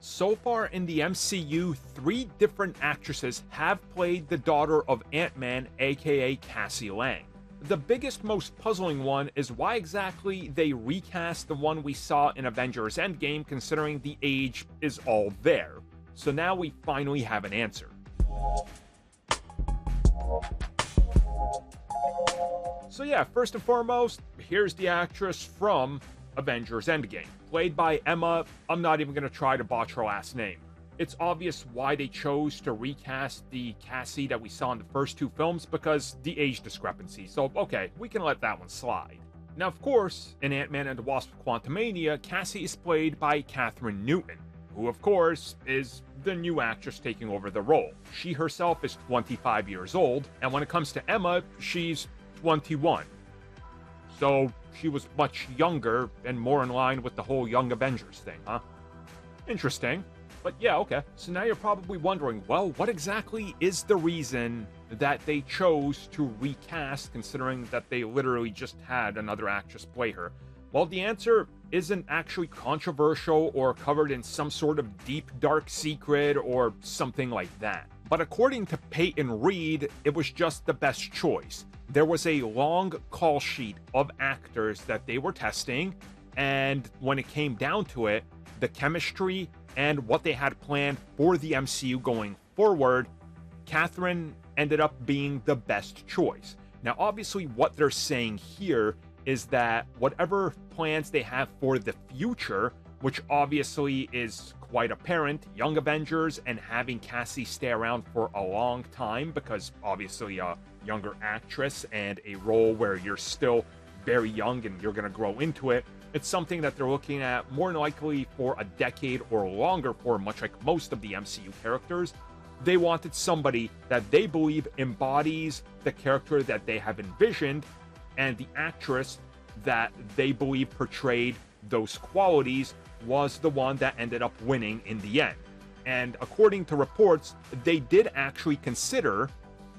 So far in the MCU, 3 different actresses have played the daughter of Ant-Man, aka Cassie Lang. The biggest, most puzzling one is why exactly they recast the one we saw in Avengers Endgame, considering the age is all there. So now we finally have an answer. So yeah, first and foremost, here's the actress from Avengers Endgame, played by Emma. I'm not even going to try to botch her last name. It's obvious why they chose to recast the Cassie that we saw in the first 2 films, because the age discrepancy, so okay, we can let that one slide. Now of course, in Ant-Man and the Wasp: Quantumania, Cassie is played by Kathryn Newton, who of course is the new actress taking over the role. She herself is 25 years old, and when it comes to Emma, she's 21. So she was much younger and more in line with the whole Young Avengers thing, huh? Interesting. But yeah, okay. So now you're probably wondering, well, what exactly is the reason that they chose to recast, considering that they literally just had another actress play her? Well, the answer isn't actually controversial or covered in some sort of deep, dark secret or something like that. But according to Peyton Reed, it was just the best choice. There was a long call sheet of actors that they were testing, and when it came down to it, the chemistry and what they had planned for the MCU going forward, Kathryn ended up being the best choice. Now, obviously, what they're saying here is that whatever plans they have for the future, which obviously is quite apparent, Young Avengers and having Cassie stay around for a long time, because obviously a younger actress and a role where you're still very young and you're going to grow into it, it's something that they're looking at more than likely for a decade or longer for, much like most of the MCU characters. They wanted somebody that they believe embodies the character that they have envisioned, and the actress that they believe portrayed those qualities was the one that ended up winning in the end. And according to reports, they did actually consider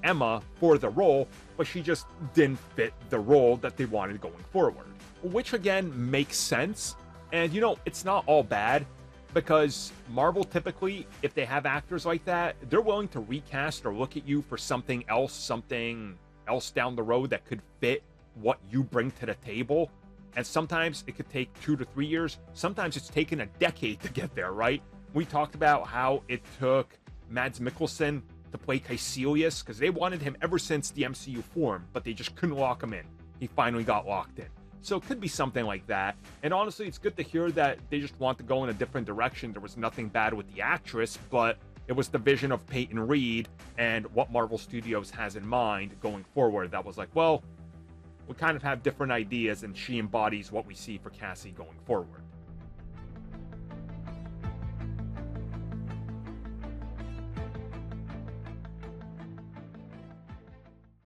Emma for the role, but she just didn't fit the role that they wanted going forward. Which again makes sense, and you know, it's not all bad, because Marvel typically, if they have actors like that, they're willing to recast or look at you for something else down the road that could fit what you bring to the table. And sometimes it could take 2 to 3 years. Sometimes it's taken a decade to get there, right? We talked about how it took Mads Mikkelsen to play Caecilius, because they wanted him ever since the MCU formed, but they just couldn't lock him in. He finally got locked in. So it could be something like that. And honestly, it's good to hear that they just want to go in a different direction. There was nothing bad with the actress, but it was the vision of Peyton Reed and what Marvel Studios has in mind going forward that was like, well, we kind of have different ideas, and she embodies what we see for Cassie going forward.